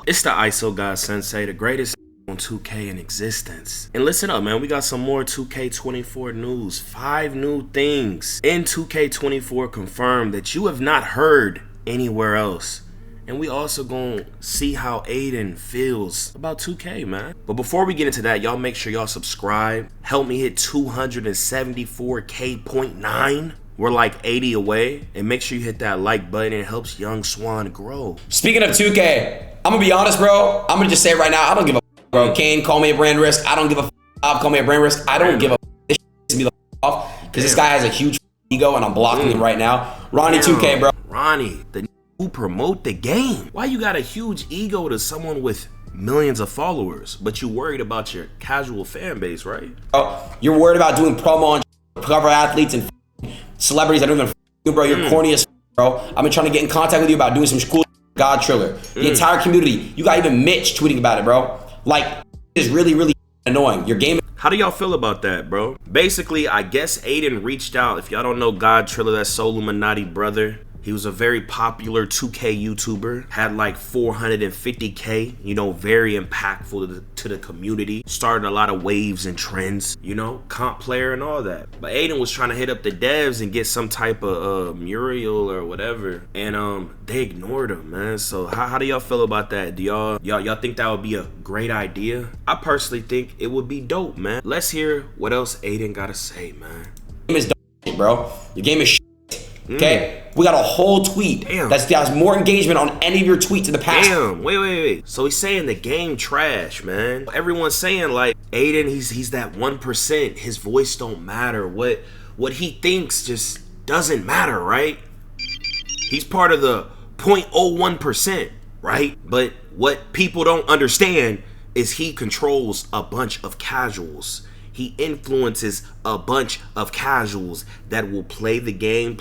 It's the ISO God Sensei, the greatest on 2K in existence. And listen up, man, we got some more 2K24 news. 5 new things in 2K24 confirmed that you have not heard anywhere else. And we also gonna see how Adin feels about 2K, man. But before we get into that, y'all make sure y'all subscribe. Help me hit 274K.9. We're like 80 away. And make sure you hit that like button. It helps Young Swan grow. Speaking of 2K, I'm gonna be honest, bro. I'm gonna just say it right now, I don't give a bro. Kane, call me a brand risk. I don't give a call me a brand risk. I don't give a this to be the off because this guy has a huge ego and I'm blocking him right now. Ronnie 2K, bro. Ronnie, the who promote the game. Why you got a huge ego to someone with millions of followers, but you worried about your casual fan base, right? Oh, you're worried about doing promo on cover athletes and celebrities that don't even you, bro. You're corny as bro. I've been trying to get in contact with you about doing some cool God Triller. The entire community. You got even Mitch tweeting about it, bro. Like, it's really, really annoying. Your game. How do y'all feel about that, bro? Basically, I guess Adin reached out. If y'all don't know God Triller, that's Soul Illuminati brother. He was a very popular 2K YouTuber, had like 450K, you know, very impactful to the community. Started a lot of waves and trends, you know, comp player and all that. But Adin was trying to hit up the devs and get some type of mural or whatever. And they ignored him, man. So how do y'all feel about that? Do y'all think that would be a great idea? I personally think it would be dope, man. Let's hear what else Adin gotta say, man. Your game is shit, bro. Your game is shit. Okay, we got a whole tweet that has more engagement on any of your tweets in the past. Damn, wait. So he's saying the game trash, man. Everyone's saying like Adin, he's that 1%. His voice don't matter. What he thinks just doesn't matter, right? He's part of the 0.01%, right? But what people don't understand is he controls a bunch of casuals. He influences a bunch of casuals that will play the game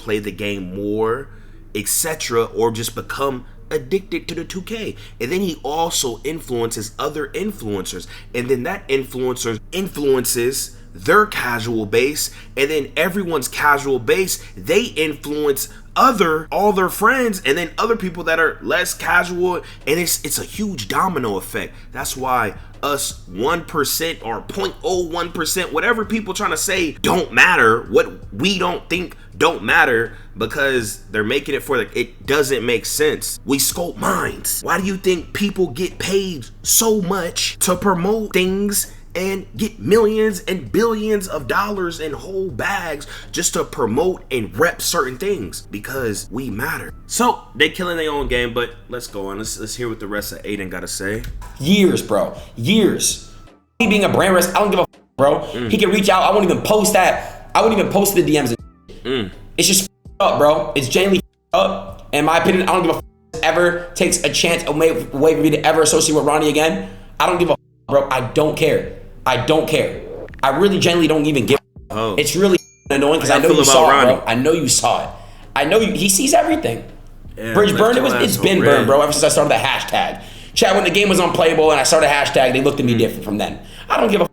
more, etc., or just become addicted to the 2K. And then he also influences other influencers, and then that influencer influences their casual base, and then everyone's casual base, they influence all their friends, and then other people that are less casual, and it's a huge domino effect. That's why us 1% or 0.01%, whatever people trying to say don't matter, what we don't think don't matter, because they're making it for it doesn't make sense. We sculpt minds. Why do you think people get paid so much to promote things and get millions and billions of dollars in whole bags just to promote and rep certain things? Because we matter. So they killing their own game, but let's go on. Let's hear what the rest of Adin gotta say. Years, bro. Years. He being a brand risk, I don't give a bro. He can reach out. I won't even post that. I wouldn't even post the DMs. It's just up, bro. It's genuinely up. In my opinion, I don't give a ever takes a chance away for me to ever associate with Ronnie again. I don't give a bro. I don't care. I don't care. I really genuinely don't even give a It's really annoying because I know you saw it, bro. I know you saw it. I know he sees everything. Yeah, Bridge burn, it's been burned, bro, ever since I started the hashtag. Chat, when the game was unplayable and I started a hashtag, they looked at me different from then. I don't give a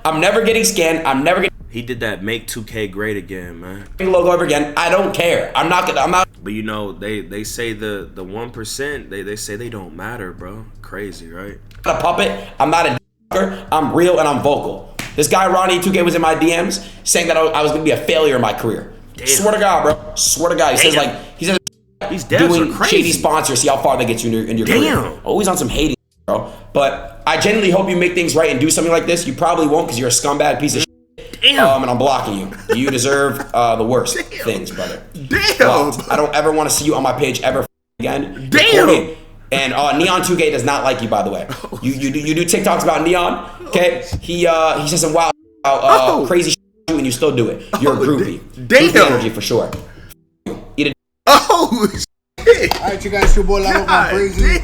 I'm never getting scanned. I'm never getting He did that make 2K great again, man. Logo ever again. I don't care. I'm not. But you know, they say the 1%, they say they don't matter, bro. Crazy, right? I'm not a puppet. I'm not a I'm real and I'm vocal. This guy Ronnie 2K was in my DMs saying that I was gonna be a failure in my career. Damn. Swear to God, bro. Swear to God. He says these devs doing are crazy. Shady sponsors. See how far that gets you in your career. Always on some hating, bro. But I genuinely hope you make things right and do something like this. You probably won't because you're a scumbag piece of shit. Damn. And I'm blocking you. You deserve the worst things, brother. Damn. I don't ever want to see you on my page ever again. Damn. And Neon 2K does not like you, by the way. You do TikToks about Neon, okay? He says some wild, crazy shit and you still do it. You're a groupie. Damn. Groupie energy for sure. Eat it. Oh shit! All right, you guys, your boy Lalo going crazy.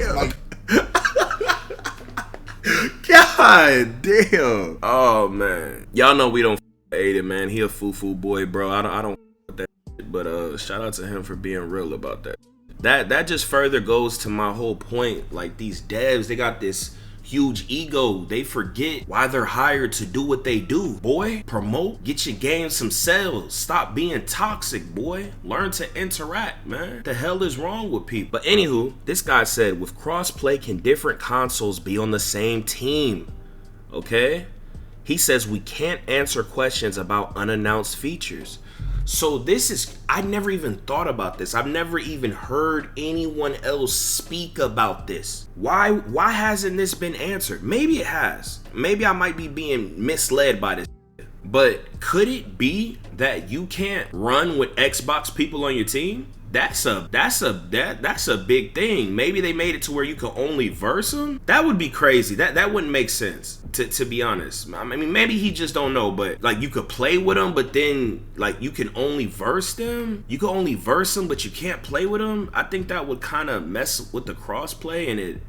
God damn! Oh man, y'all know we don't hate it, man. He a foo boy, bro. I don't with that shit, but shout out to him for being real about that. That just further goes to my whole point. Like these devs, they got this huge ego. They forget why they're hired to do what they do. Boy, promote, get your game some sales. Stop being toxic, boy. Learn to interact, man. What the hell is wrong with people? But anywho, this guy said, with crossplay, can different consoles be on the same team? Okay? He says we can't answer questions about unannounced features. So this is, I never even thought about this. I've never even heard anyone else speak about this. Why hasn't this been answered? Maybe it has. Maybe I might be being misled by this. But could it be that you can't run with Xbox people on your team? That's a big thing. Maybe they made it to where you can only verse them. That would be crazy. That wouldn't make sense, to be honest. I mean, maybe he just don't know, but like you could play with them, but then like you can only verse them. You can only verse them, but you can't play with them. I think that would kind of mess with the crossplay, and it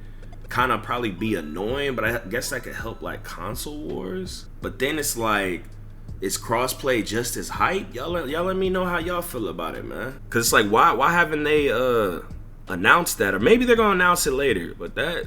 kind of probably be annoying. But I guess that could help like console wars. But then it's like, is crossplay just as hype? Y'all let me know how y'all feel about it, man. Cause it's like, why haven't they announced that? Or maybe they're gonna announce it later. But that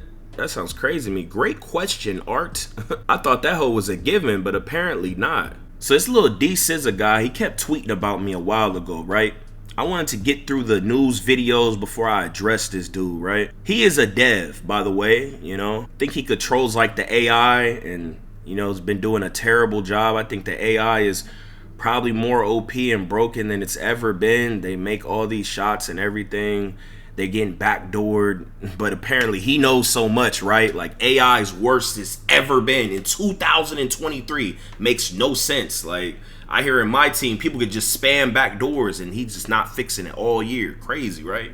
sounds crazy to me. Great question, Art. I thought that hoe was a given, but apparently not. So this little D-Scissor guy, he kept tweeting about me a while ago, right? I wanted to get through the news videos before I address this dude, right? He is a dev, by the way, you know. I think he controls like the AI and, you know, has been doing a terrible job. I think the AI is probably more OP and broken than it's ever been. They make all these shots and everything. They're getting backdoored, but apparently he knows so much, right? Like AI's worst it's ever been in 2023. Makes no sense. Like I hear in my team, people could just spam backdoors and he's just not fixing it all year. Crazy, right?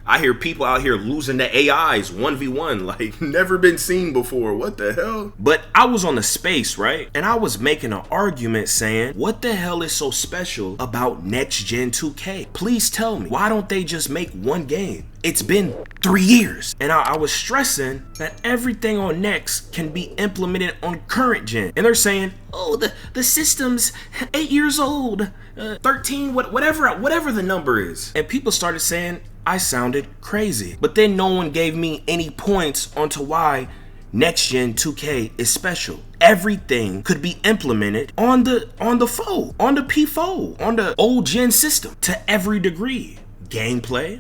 I hear people out here losing to AIs 1v1 like never been seen before. What the hell? But I was on the space, right? And I was making an argument saying, what the hell is so special about next gen 2K? Please tell me, why don't they just make one game? It's been 3 years. And I was stressing that everything on next can be implemented on current gen. And they're saying, oh, the system's 8 years old, 13, whatever the number is. And people started saying I sounded crazy. But then no one gave me any points onto why next gen 2K is special. Everything could be implemented on the P4, on the old gen system to every degree. Gameplay,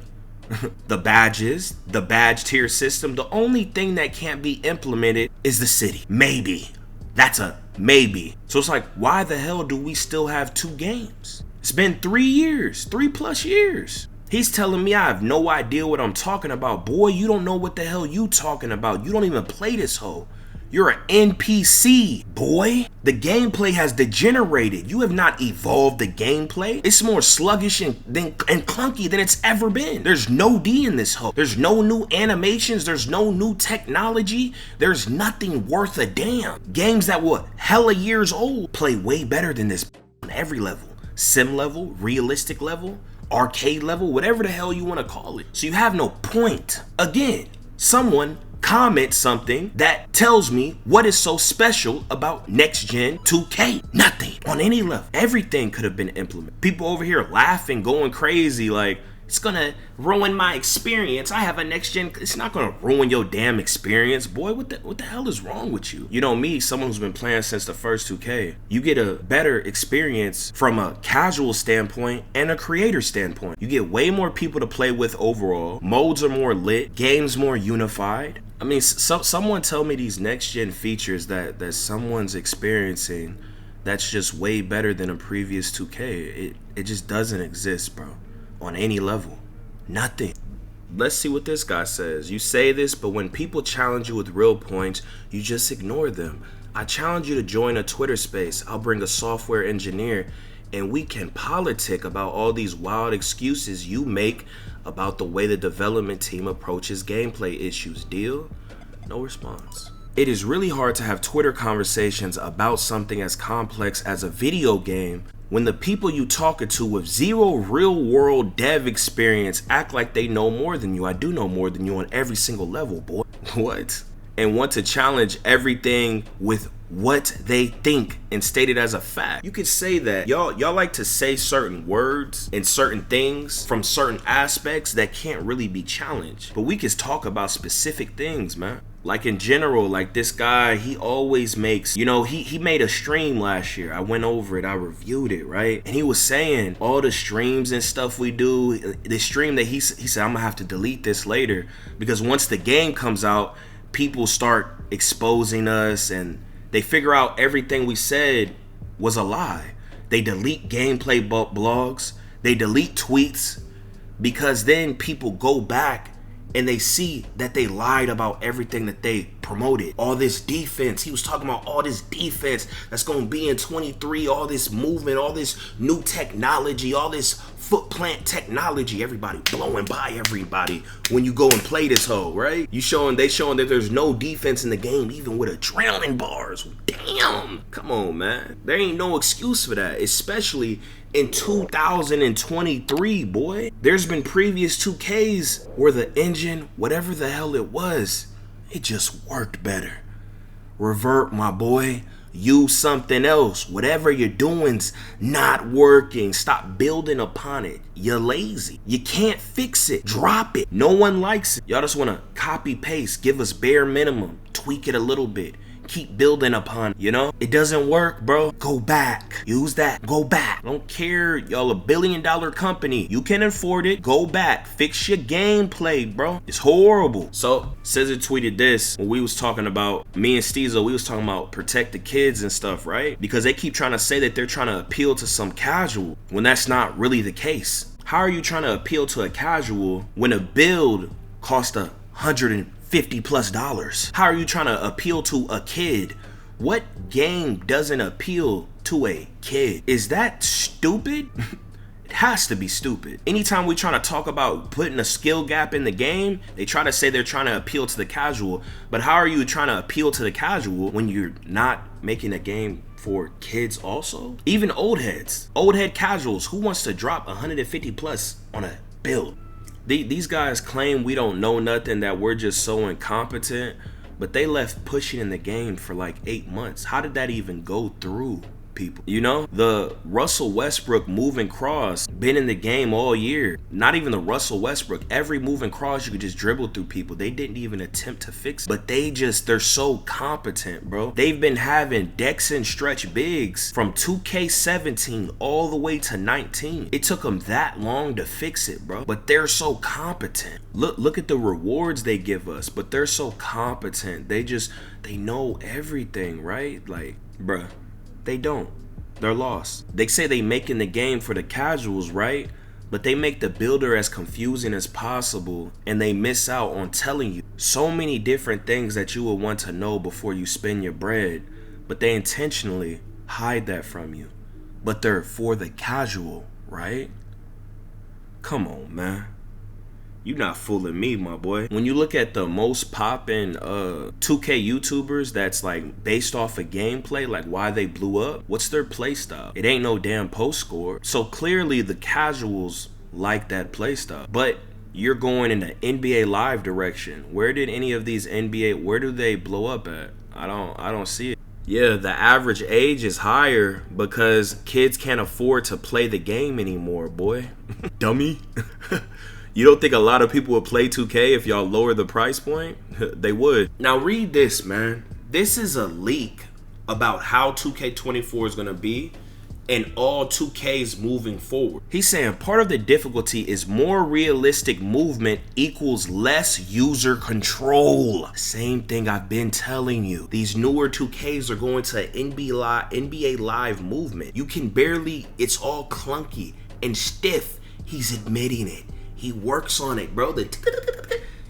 the badges, the badge tier system. The only thing that can't be implemented is the city. Maybe. That's a maybe. So it's like, why the hell do we still have 2 games? It's been 3 years, 3+ years. He's telling me I have no idea what I'm talking about. Boy, you don't know what the hell you talking about. You don't even play this hoe. You're an NPC, boy. The gameplay has degenerated. You have not evolved the gameplay. It's more sluggish and clunky than it's ever been. There's no D in this hoe. There's no new animations. There's no new technology. There's nothing worth a damn. Games that were hella years old play way better than this on every level. Sim level, realistic level, arcade level, whatever the hell you want to call it. So you have no point. Again, someone comment something that tells me what is so special about next gen 2K. Nothing on any level. Everything could have been implemented. People over here laughing, going crazy like, it's gonna ruin my experience. I have a next gen. It's not gonna ruin your damn experience. Boy, what the hell is wrong with you? You know me, someone who's been playing since the first 2K. You get a better experience from a casual standpoint and a creator standpoint. You get way more people to play with overall. Modes are more lit. Games more unified. I mean, someone tell me these next gen features that someone's experiencing that's just way better than a previous 2K. It just doesn't exist, bro. On any level. Nothing. Let's see what this guy says. You say this, but when people challenge you with real points, you just ignore them. I challenge you to join a Twitter space. I'll bring a software engineer and we can politic about all these wild excuses you make about the way the development team approaches gameplay issues. Deal? No response. It is really hard to have Twitter conversations about something as complex as a video game when the people you talking to with zero real world dev experience act like they know more than you. I do know more than you on every single level, boy. What? And want to challenge everything with what they think and state it as a fact. You could say that y'all like to say certain words and certain things from certain aspects that can't really be challenged. But we can talk about specific things, man. Like in general, like this guy, he always makes, you know, he made a stream last year. I went over it, I reviewed it, right? And he was saying all the streams and stuff we do, the stream that he said, I'm gonna have to delete this later because once the game comes out, people start exposing us and they figure out everything we said was a lie. They delete gameplay blogs, they delete tweets, because then people go back and they see that they lied about everything that they promoted. All this defense, he was talking about all this defense that's gonna be in 23, all this movement, all this new technology, all this foot plant technology, everybody blowing by everybody when you go and play this hoe, right? They showing that there's no defense in the game, even with adrenaline bars. Damn, come on, man. There ain't no excuse for that, especially in 2023, boy. There's been previous 2Ks where the engine, whatever the hell it was, it just worked better. Revert, my boy. Use something else. Whatever you're doing's not working. Stop building upon it. You're lazy. You can't fix it. Drop it. No one likes it. Y'all just want to copy paste. Give us bare minimum. Tweak it a little bit. Keep building upon it, you know? It doesn't work, bro. Go back. Use that. Go back. Don't care. Y'all a $1 billion company. You can afford it. Go back. Fix your gameplay, bro. It's horrible. So, Scissor tweeted this when we was talking about, me and Steezo, we was talking about protect the kids and stuff, right? Because they keep trying to say that they're trying to appeal to some casual when that's not really the case. How are you trying to appeal to a casual when a build cost $150+? How are you trying to appeal to a kid? What game doesn't appeal to a kid? Is that stupid? It has to be stupid. Anytime we trying to talk about putting a skill gap in the game, they try to say they're trying to appeal to the casual. But how are you trying to appeal to the casual when you're not making a game for kids also? Even old heads, old head casuals, who wants to drop 150+ on a build? These guys claim we don't know nothing, that we're just so incompetent, but they left pushing in the game for like 8 months. How did that even go through people? You know, the Russell Westbrook moving cross been in the game all year. Not even the Russell Westbrook. Every moving cross you could just dribble through people. They didn't even attempt to fix it. But they're so competent, bro. They've been having Dex and stretch bigs from 2K17 all the way to 19. It took them that long to fix it, bro. But they're so competent. Look at the rewards they give us. But they're so competent. They know everything, right? Like, bruh. They don't. They're lost. They say they making the game for the casuals, right? But they make the builder as confusing as possible, and they miss out on telling you so many different things that you will want to know before you spend your bread, but they intentionally hide that from you. But they're for the casual, right? Come on, man. You're not fooling me, my boy. When you look at the most poppin' 2K YouTubers that's like based off of gameplay, like why they blew up, what's their play style? It ain't no damn post score. So clearly the casuals like that play style. But you're going in the NBA Live direction. Where did any of these where do they blow up at? I don't see it. Yeah, the average age is higher because kids can't afford to play the game anymore, boy. Dummy. You don't think a lot of people would play 2K if y'all lower the price point? They would. Now read this, man. This is a leak about how 2K24 is going to be and all 2Ks moving forward. He's saying part of the difficulty is more realistic movement equals less user control. Same thing I've been telling you. These newer 2Ks are going to NBA Live movement. You can barely, it's all clunky and stiff. He's admitting it. He works on it, bro.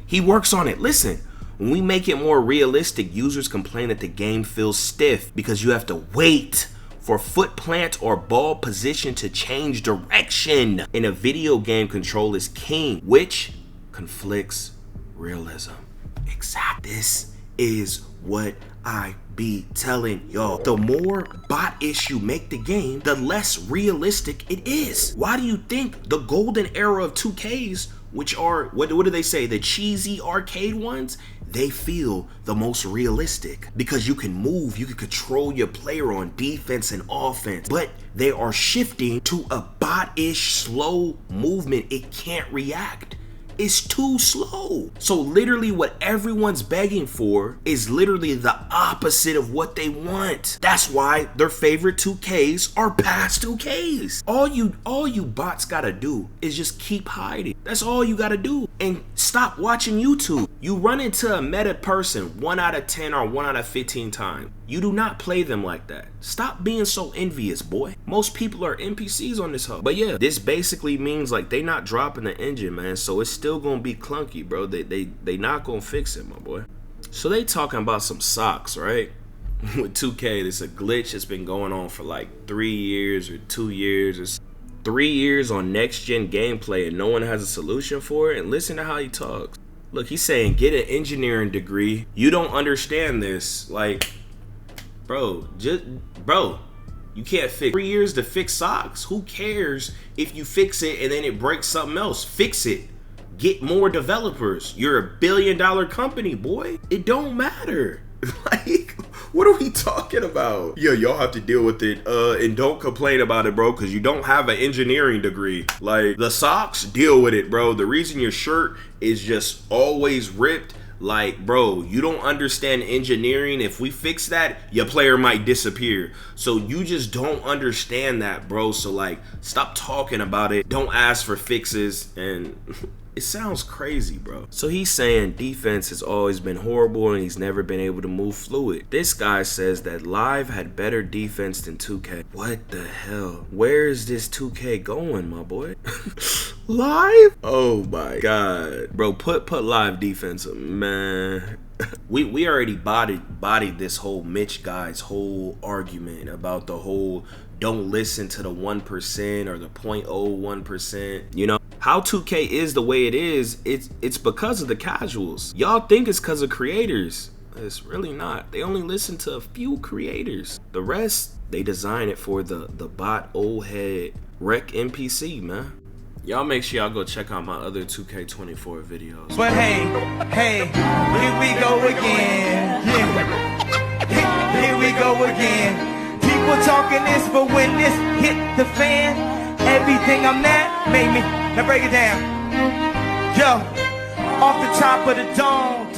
He works on it. Listen, when we make it more realistic, users complain that the game feels stiff because you have to wait for foot plant or ball position to change direction. In a video game, control is king, which conflicts realism. Exactly. This is what I be telling y'all. The more bot-ish you make the game, the less realistic it is. Why do you think the golden era of 2Ks, which are, what do they say, the cheesy arcade ones, they feel the most realistic? Because you can move, you can control your player on defense and offense, but they are shifting to a bot-ish slow movement. It can't react. is too slow. So literally what everyone's begging for is literally the opposite of what they want. That's why their favorite 2Ks are past 2Ks. All you bots gotta do is just keep hiding. That's all you gotta do. And stop watching YouTube. You run into a meta person 1 out of 10 or 1 out of 15 times. You do not play them like that. Stop being so envious, boy. Most people are NPCs on this hub. But yeah, this basically means like they not dropping the engine, man. So it's still gonna be clunky, bro. They not gonna fix it, my boy. So they talking about some socks, right? With 2K, there's a glitch that's been going on for like 3 years or 2 years or 3 years on next gen gameplay, and no one has a solution for it. And listen to how he talks. Look, he's saying get an engineering degree. You don't understand this. Like, bro, you can't fix 3 years to fix socks. Who cares if you fix it and then it breaks something else? Fix it. Get more developers. You're a $1 billion company, boy. It don't matter. Like, what are we talking about? Yo, y'all have to deal with it. And don't complain about it, bro, because you don't have an engineering degree. Like, the socks, deal with it, bro. The reason your shirt is just always ripped, like, bro, you don't understand engineering. If we fix that, your player might disappear. So you just don't understand that, bro. So, like, stop talking about it. Don't ask for fixes. And it sounds crazy, bro. So he's saying defense has always been horrible and he's never been able to move fluid. This guy says that Live had better defense than 2K. What the hell? Where is this 2K going, my boy? Live? Oh my god. Bro, put Live defense up, man. We already bodied this whole Mitch guy's whole argument about the whole don't listen to the 1% or the 0.01%. You know, how 2K is the way it is, it's because of the casuals. Y'all think it's because of creators. It's really not. They only listen to a few creators. The rest, they design it for the bot old head wreck NPC, man. Y'all make sure y'all go check out my other 2K24 videos. But hey, here we go again. Yeah. Here we go again. People talking this, but when this hit the fan, everything I'm at made me. Now break it down. Yo, off the top of the dome.